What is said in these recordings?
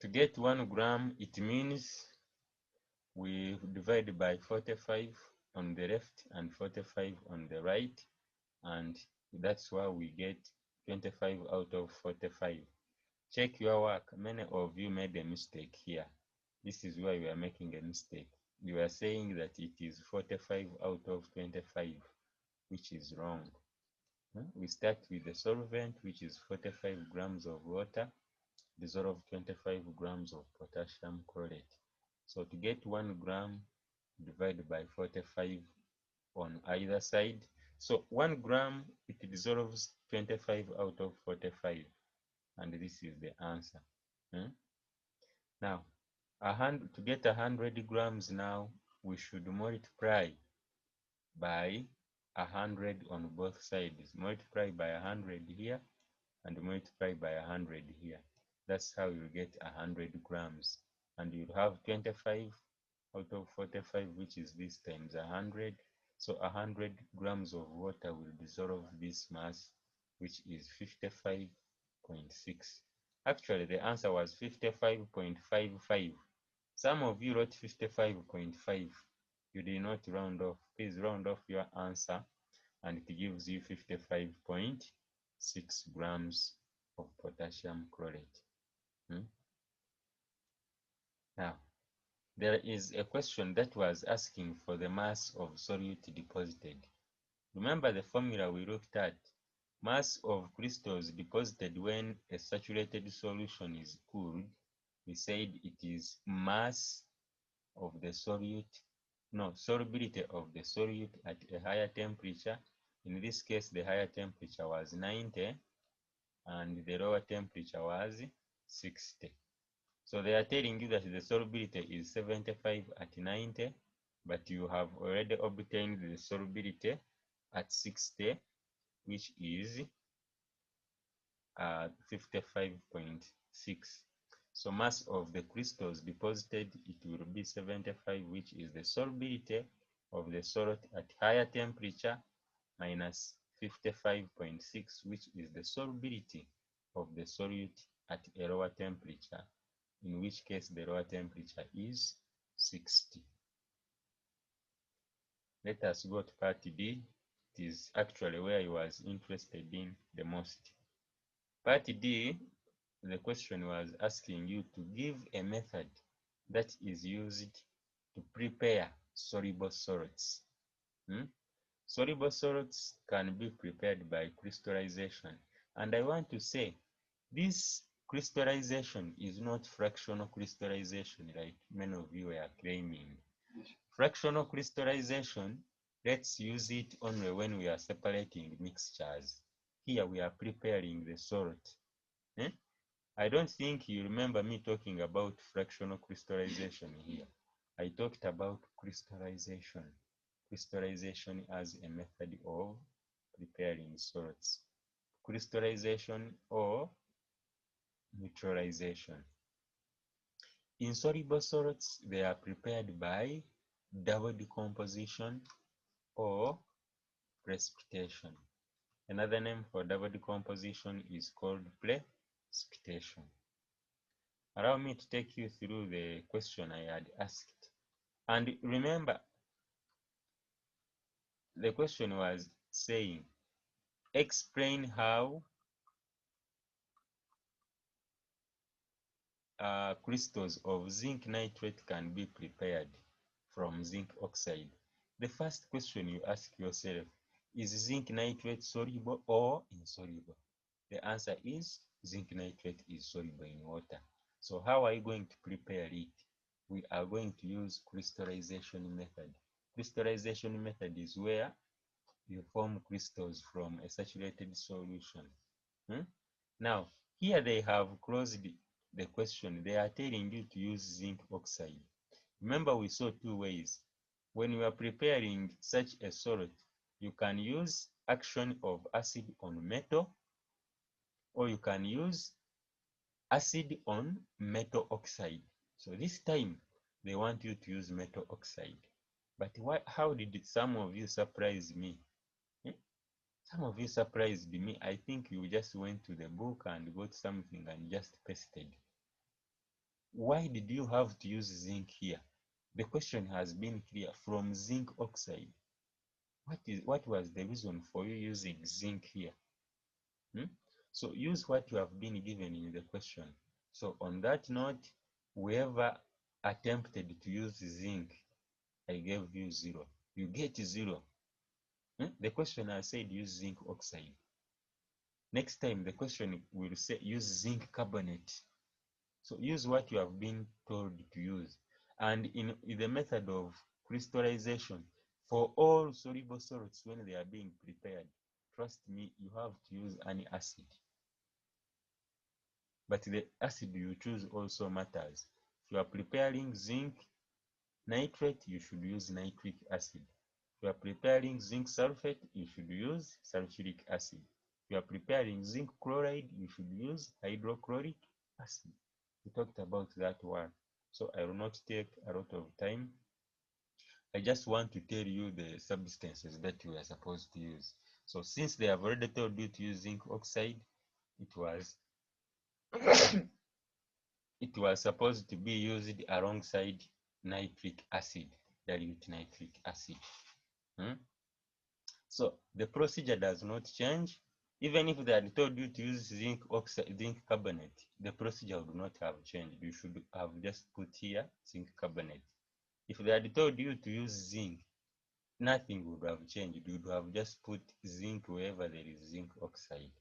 To get 1 gram, it means we divide by 45 on the left and 45 on the right, and that's why we get 25 out of 45. Check your work. Many of you made a mistake here. This is why we are making a mistake. You are saying that it is 45 out of 25, which is wrong. We start with the solvent, which is 45 grams of water, dissolve 25 grams of potassium chlorate. So to get 1 gram, divide by 45 on either side. So 1 gram, it dissolves 25 out of 45, and this is the answer. Now, to get 100 grams now, we should multiply by 100 on both sides. Multiply by 100 here and multiply by 100 here. That's how you get 100 grams. And you have 25 out of 45, which is this times 100. So 100 grams of water will dissolve this mass, which is 55.6. Actually, the answer was 55.55. Some of you wrote 55.5. You did not round off. Please round off your answer, and it gives you 55.6 grams of potassium chlorate. Now, there is a question that was asking for the mass of solute deposited. Remember the formula we looked at. Mass of crystals deposited when a saturated solution is cooled. We said it is mass of the solute, no, solubility of the solute at a higher temperature. In this case, the higher temperature was 90 and the lower temperature was 60. So they are telling you that the solubility is 75 at 90, but you have already obtained the solubility at 60, which is 55.6. So mass of the crystals deposited, it will be 75, which is the solubility of the solute at higher temperature, minus 55.6, which is the solubility of the solute at a lower temperature, in which case the lower temperature is 60. Let us go to part D. It is actually where I was interested in the most. Part D, the question was asking you to give a method that is used to prepare soluble salts. Soluble salts can be prepared by crystallization. And I want to say, this crystallization is not fractional crystallization like many of you are claiming. Fractional crystallization, let's use it only when we are separating mixtures. Here we are preparing the salt. I don't think you remember me talking about fractional crystallization here. I talked about crystallization. Crystallization as a method of preparing salts. Crystallization or neutralization. Insoluble salts, they are prepared by double decomposition or precipitation. Another name for double decomposition is called precipitation. Allow me to take you through the question I had asked. And remember, the question was saying, explain how crystals of zinc nitrate can be prepared from zinc oxide. The first question you ask yourself, is zinc nitrate soluble or insoluble? The answer is zinc nitrate is soluble in water. So how are you going to prepare it? We are going to use crystallization method. Crystallization method is where you form crystals from a saturated solution. Now, here they have closed the question. They are telling you to use zinc oxide. Remember, we saw two ways. When you are preparing such a salt, you can use action of acid on metal, or you can use acid on metal oxide. So this time, they want you to use metal oxide. But how did some of you surprise me? Some of you surprised me. I think you just went to the book and got something and just pasted. why did you have to use zinc here? The question has been clear from zinc oxide. What was the reason for you using zinc here? So use what you have been given in the question. So on that note, whoever attempted to use zinc, I gave you 0. You get 0. The question has said use zinc oxide. Next time the question will say use zinc carbonate. So use what you have been told to use. And in the method of crystallization, for all soluble salts when they are being prepared, trust me, you have to use an acid. But the acid you choose also matters. If you are preparing zinc nitrate, you should use nitric acid. If you are preparing zinc sulfate, you should use sulfuric acid. If you are preparing zinc chloride, you should use hydrochloric acid. We talked about that one, so I will not take a lot of time. I just want to tell you the substances that you are supposed to use. So since they have already told you to use zinc oxide, it was it was supposed to be used alongside nitric acid, dilute nitric acid. So the procedure does not change. Even if they had told you to use zinc oxide, zinc carbonate, the procedure would not have changed. You should have just put here zinc carbonate. If they had told you to use zinc, nothing would have changed. You would have just put zinc wherever there is zinc oxide.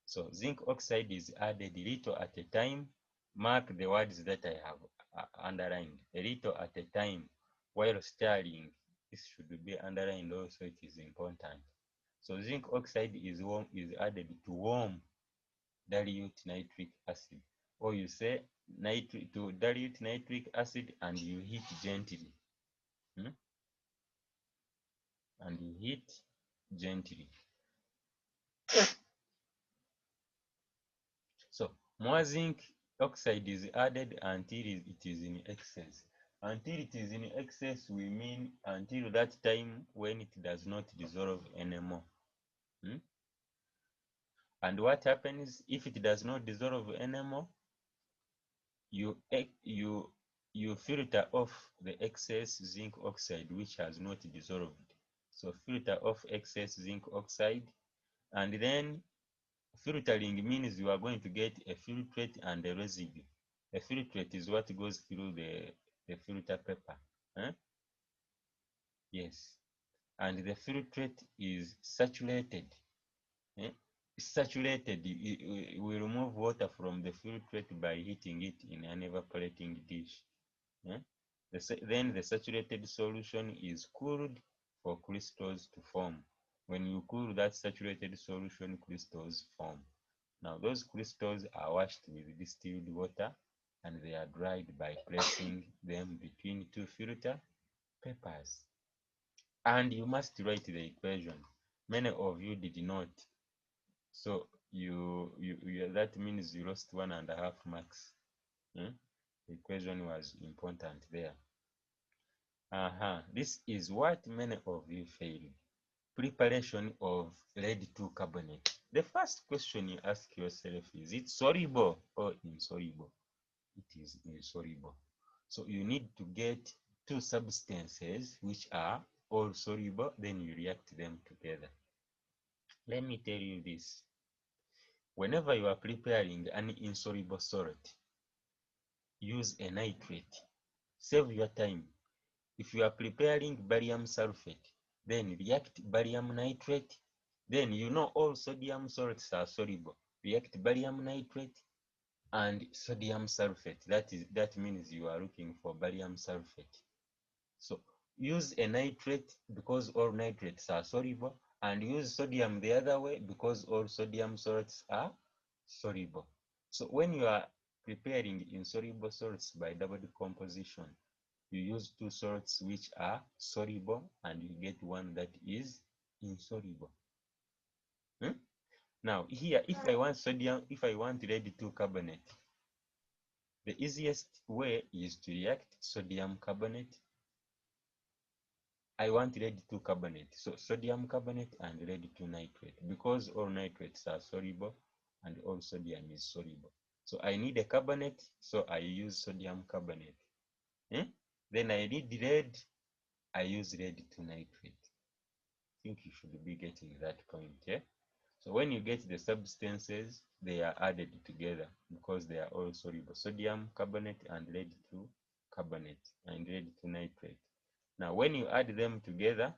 So zinc oxide is added little at a time. Mark the words that I have underlined, a little at a time. While stirring, this should be underlined also, it is important. So zinc oxide is added to warm dilute nitric acid. Or you say to dilute nitric acid and you heat gently. And you heat gently. So more zinc oxide is added until it is in excess. Until it is in excess, we mean until that time when it does not dissolve anymore. And what happens if it does not dissolve anymore? You filter off the excess zinc oxide which has not dissolved. So filter off excess zinc oxide, and then filtering means you are going to get a filtrate and a residue. A filtrate is what goes through the filter paper. Yes. And the filtrate is saturated. Saturated. We remove water from the filtrate by heating it in an evaporating dish. Then the saturated solution is cooled for crystals to form. When you cool that saturated solution, crystals form. Now those crystals are washed with distilled water and they are dried by placing them between two filter papers. And you must write the equation. Many of you did not. So that means you lost 1.5 marks. The equation was important there. This is what many of you failed. Preparation of lead 2 carbonate. The first question you ask yourself is it soluble or insoluble? It is insoluble. So you need to get two substances which are all soluble, then you react them together. Let me tell you this. Whenever you are preparing an insoluble salt, use a nitrate. Save your time. If you are preparing barium sulfate, then react barium nitrate. Then you know all sodium salts are soluble. React barium nitrate and sodium sulfate. That means you are looking for barium sulfate. So use a nitrate because all nitrates are soluble, and use sodium the other way because all sodium salts are soluble. So when you are preparing insoluble salts by double decomposition, you use two salts which are soluble and you get one that is insoluble. Now here, if I want lead 2 carbonate, the easiest way is to react sodium carbonate. I want lead 2 carbonate, so sodium carbonate and lead 2 nitrate, because all nitrates are soluble and all sodium is soluble. So I need a carbonate, so I use sodium carbonate. Then I need lead, I use lead to nitrate. I think you should be getting that point. So when you get the substances, they are added together because they are all soluble. Sodium carbonate and lead to carbonate and lead to nitrate. Now when you add them together,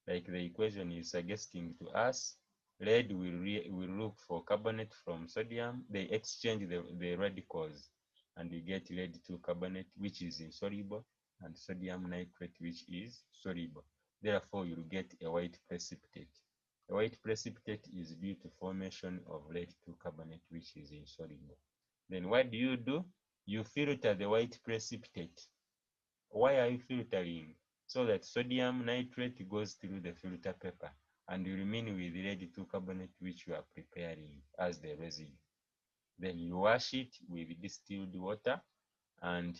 like the equation is suggesting to us, lead will look for carbonate from sodium. They exchange the radicals and you get lead to carbonate, which is insoluble, and sodium nitrate, which is soluble. Therefore, you'll get a white precipitate. A white precipitate is due to formation of lead to carbonate, which is insoluble. Then what do? You filter the white precipitate. Why are you filtering? So that sodium nitrate goes through the filter paper and you remain with lead to carbonate, which you are preparing as the residue. Then you wash it with distilled water, and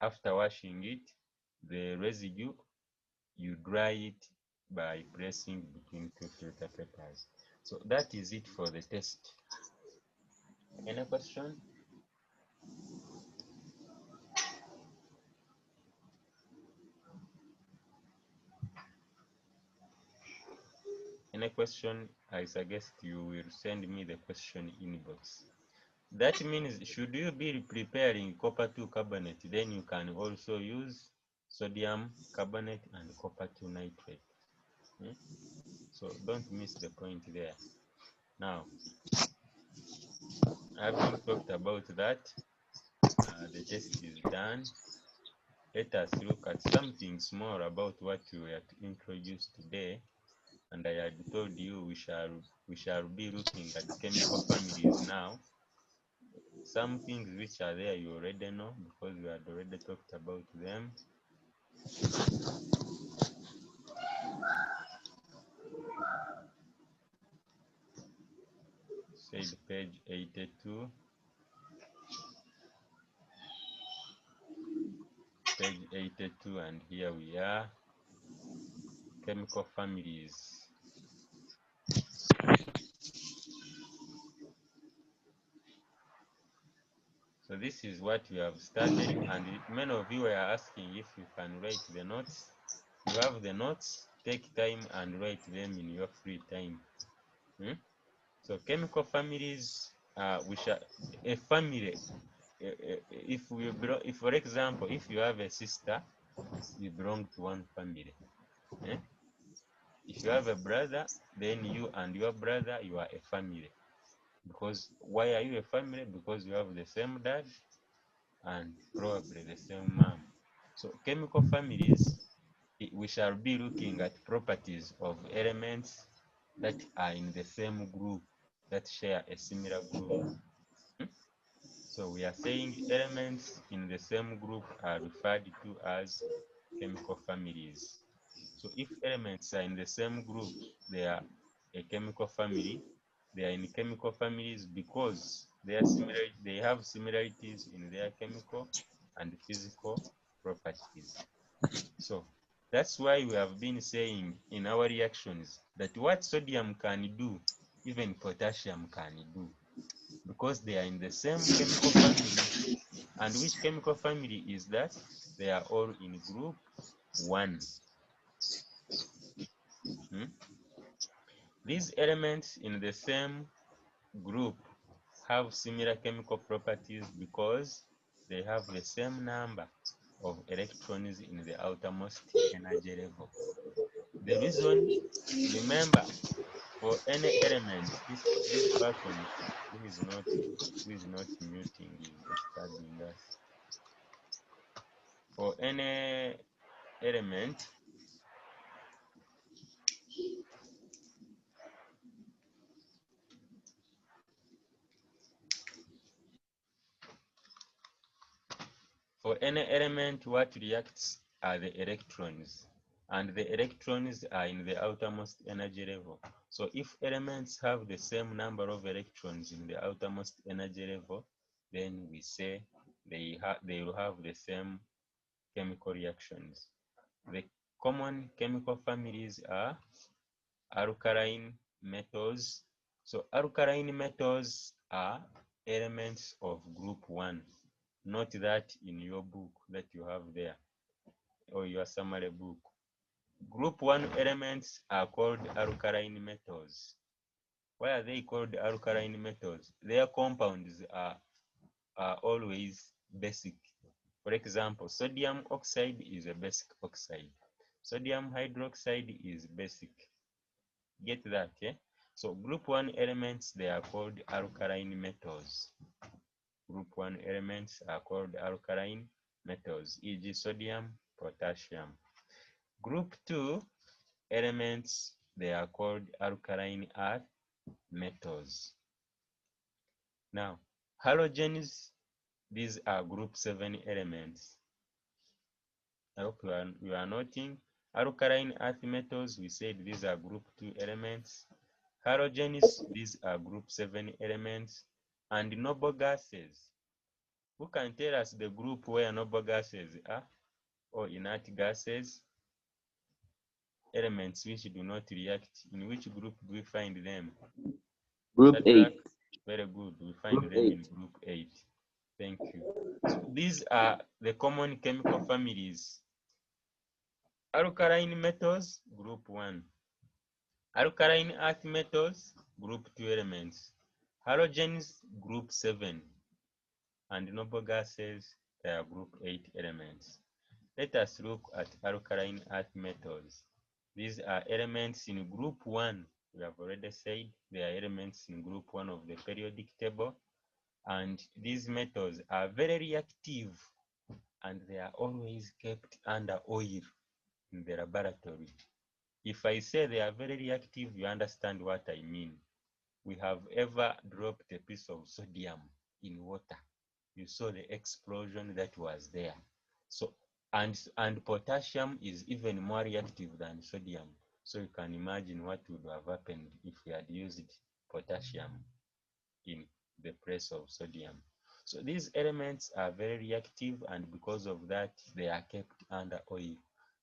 after washing it, the residue, you dry it by pressing between two filter papers. So that is it for the test. Any question? Any question? I suggest you will send me the question inbox. That means, should you be preparing copper 2 carbonate, then you can also use sodium carbonate and copper 2 nitrate. So don't miss the point there. Now, having talked about that, the test is done. Let us look at something small about what we are to introduce today. And I had told you we shall be looking at chemical families now. Some things which are there you already know because we had already talked about them. Said page 82. Page 82, and here we are. Chemical families. So this is what we have studied, and many of you are asking if you can write the notes. You have the notes, take time and write them in your free time. So chemical families, which are a family. If for example, if you have a sister, you belong to one family. If you have a brother, then you and your brother, you are a family. Because why are you a family? Because you have the same dad and probably the same mom. So chemical families, we shall be looking at properties of elements that are in the same group, that share a similar group. So we are saying elements in the same group are referred to as chemical families. So if elements are in the same group, they are a chemical family. They are in chemical families because they have similarities in their chemical and physical properties. So that's why we have been saying in our reactions that what sodium can do, even potassium can do, because they are in the same chemical family. And which chemical family is that? They are all in group 1. These elements in the same group have similar chemical properties because they have the same number of electrons in the outermost energy level. The reason, remember, for any element, this person who is not muting is disturbing us. For any element, what reacts are the electrons, and the electrons are in the outermost energy level. So if elements have the same number of electrons in the outermost energy level, then we say they will have the same chemical reactions. The common chemical families are alkaline metals. So alkaline metals are elements of group 1. Note that in your book that you have there, or your summary book. Group 1 elements are called alkaline metals. Why are they called alkaline metals? Their compounds are always basic. For example, sodium oxide is a basic oxide. Sodium hydroxide is basic. Get that, yeah? So group 1 elements, they are called alkaline metals. Group 1 elements are called alkaline metals, e.g. sodium, potassium. Group 2 elements, they are called alkaline earth metals. Now, halogens, these are group 7 elements. I hope you are noting. Alkaline earth metals, we said these are group 2 elements. Halogens, these are group 7 elements. And noble gases. Who can tell us the group where noble gases are? Or inert gases? Elements which do not react. In which group do we find them? Group 8. Very good. We find them in group 8. Thank you. So these are the common chemical families. Alkaline metals, group 1. Alkaline earth metals, group 2 elements. Halogens, group 7. And noble gases, they are group 8 elements. Let us look at alkaline earth metals. These are elements in group 1. We have already said they are elements in group 1 of the periodic table. And these metals are very reactive, and they are always kept under oil in the laboratory. If I say they are very reactive, you understand what I mean. We have ever dropped a piece of sodium in water. You saw the explosion that was there. So, and potassium is even more reactive than sodium. So you can imagine what would have happened if we had used potassium in the place of sodium. So these elements are very reactive, and because of that, they are kept under oil,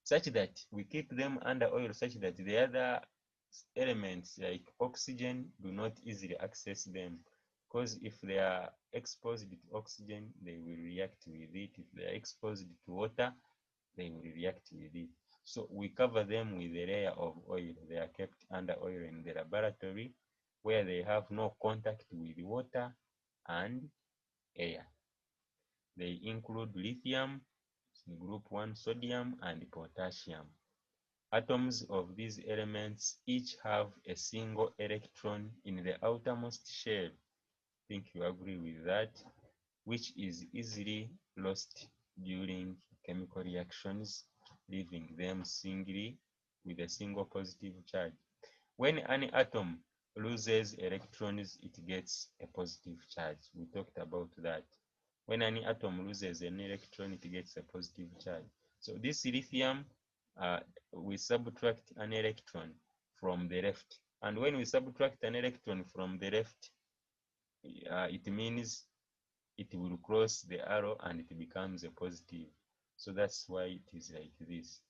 such that we keep them under oil such that the other elements like oxygen do not easily access them. Because if they are exposed to oxygen, they will react with it. If they are exposed to water, they will react with it. So we cover them with a layer of oil. They are kept under oil in the laboratory, where they have no contact with water and air. They include lithium, group 1, sodium, and potassium. Atoms of these elements each have a single electron in the outermost shell. I think you agree with that, which is easily lost during chemical reactions, leaving them singly with a single positive charge. When an atom loses electrons, it gets a positive charge. We talked about that. When an atom loses an electron, it gets a positive charge. So this lithium, we subtract an electron from the left. And when we subtract an electron from the left, it means it will cross the arrow and it becomes a positive. So that's why it is like this.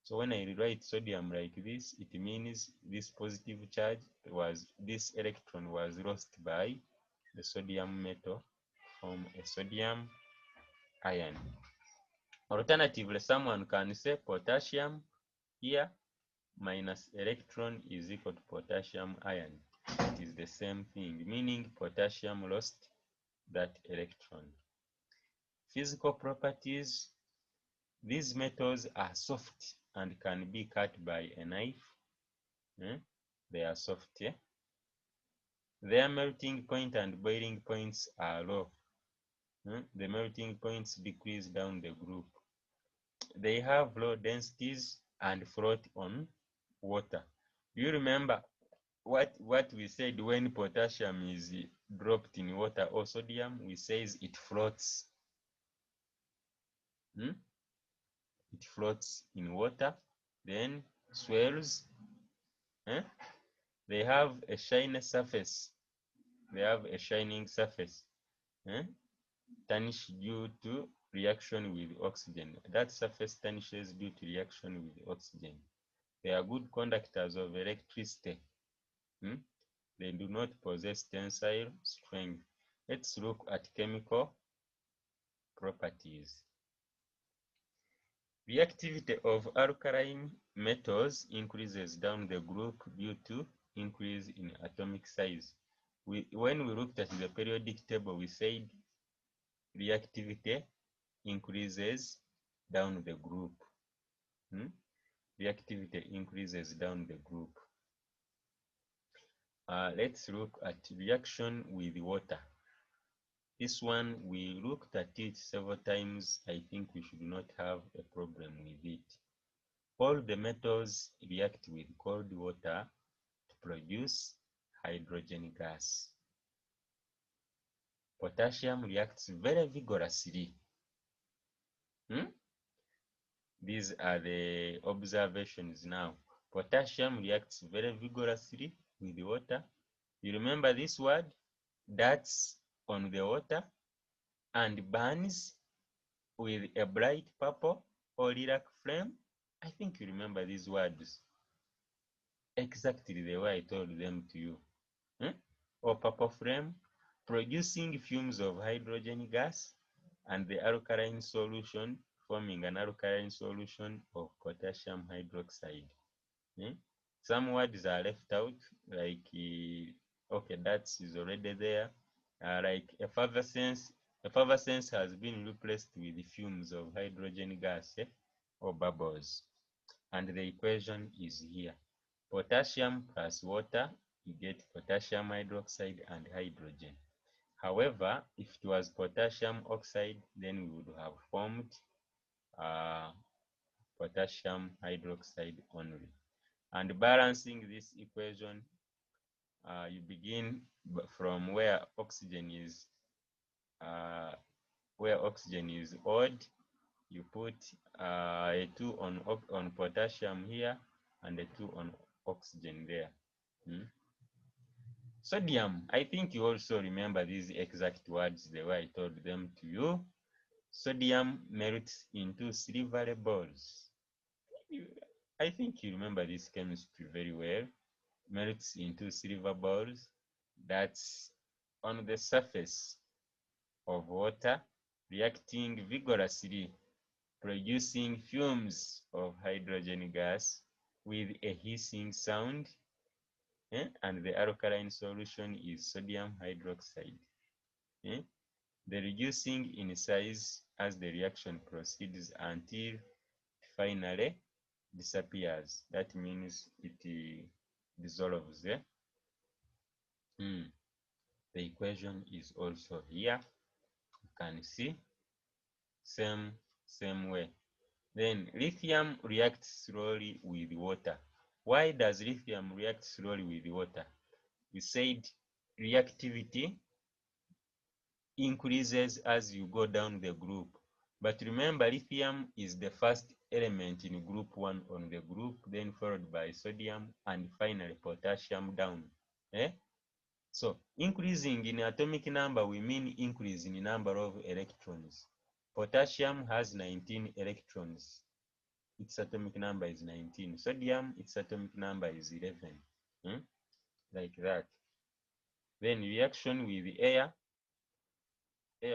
So when I write sodium like this, it means this positive charge was, this electron was lost by the sodium metal from a sodium ion. Alternatively, someone can say potassium here minus electron is equal to potassium ion. It is the same thing, meaning potassium lost that electron. Physical properties. These metals are soft and can be cut by a knife. They are soft. Their melting point and boiling points are low. The melting points decrease down the group. They have low densities and float on water. You remember what we said when potassium is dropped in water or sodium? We says it floats. It floats in water, then swells. They have a shiny surface. They have a shining surface, tarnished due to reaction with oxygen. That surface tarnishes due to reaction with oxygen. They are good conductors of electricity. They do not possess tensile strength. Let's look at chemical properties. Reactivity of alkaline metals increases down the group due to increase in atomic size. When we looked at the periodic table, we said reactivity increases down the group. Reactivity increases down the group. Let's look at reaction with water. This one, we looked at it several times. I think we should not have a problem with it. All the metals react with cold water to produce hydrogen gas. Potassium reacts very vigorously. These are the observations now. Potassium reacts very vigorously with water. You remember this word? That's on the water and burns with a bright purple or lilac flame. I think you remember these words exactly the way I told them to you. Or purple flame, producing fumes of hydrogen gas and the alkaline solution, forming an alkaline solution of potassium hydroxide. Some words are left out, like, okay, that is already there. Like effervescence has been replaced with fumes of hydrogen gas or bubbles. And the equation is here. Potassium plus water, you get potassium hydroxide and hydrogen. However, if it was potassium oxide, then we would have formed potassium hydroxide only. And balancing this equation, you begin from where oxygen is odd. You put a 2 on potassium here and a 2 on oxygen there. Sodium, I think you also remember these exact words the way I told them to you. Sodium melts into silvery balls. I think you remember this chemistry very well. Melts into silver balls. That's on the surface of water, reacting vigorously, producing fumes of hydrogen gas with a hissing sound. And the alkaline solution is sodium hydroxide. The reducing in size as the reaction proceeds until finally disappears. That means it dissolves. The equation is also here. You can see same way. Then lithium reacts slowly with water. Why does lithium react slowly with water? We said reactivity increases as you go down the group. But remember, lithium is the first element in group 1 on the group, then followed by sodium, and finally potassium down. So increasing in atomic number, we mean increase in number of electrons. Potassium has 19 electrons. Its atomic number is 19. Sodium, its atomic number is 11. Like that. Then reaction with air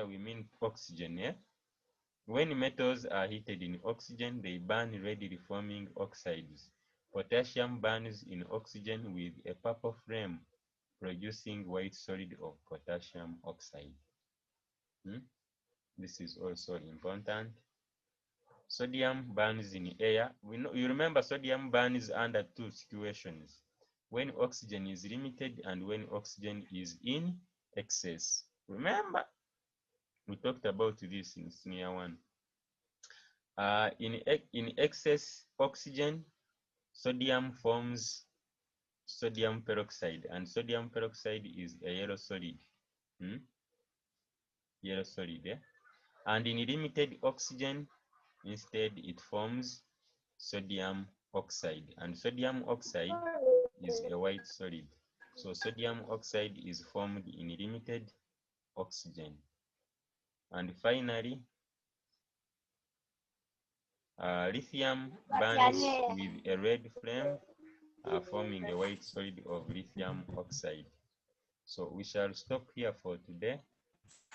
we mean oxygen. When metals are heated in oxygen, they burn readily forming oxides. Potassium burns in oxygen with a purple flame, producing white solid of potassium oxide. This is also important. Sodium burns in air. You remember sodium burns under 2 situations: when oxygen is limited and when oxygen is in excess. Remember, we talked about this in senior 1. In excess oxygen, sodium forms sodium peroxide, and sodium peroxide is a yellow solid. Yellow solid. And in limited oxygen, instead it forms sodium oxide, and sodium oxide is a white solid. So sodium oxide is formed in limited oxygen. And finally, lithium burns with a red flame, forming a white solid of lithium oxide. So we shall stop here for today.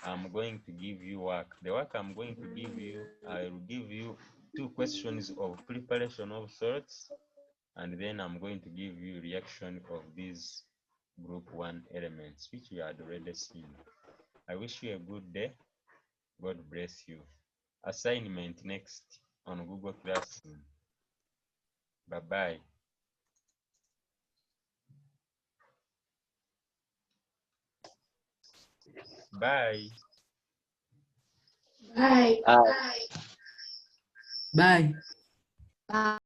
I'm going to give you work. The work I'm going to give you, I will give you 2 questions of preparation of sorts, and then I'm going to give you reaction of these group 1 elements, which you had already seen. I wish you a good day. God bless you. Assignment next on Google Classroom. Bye-bye. Bye. Bye. Uh, Bye. Bye.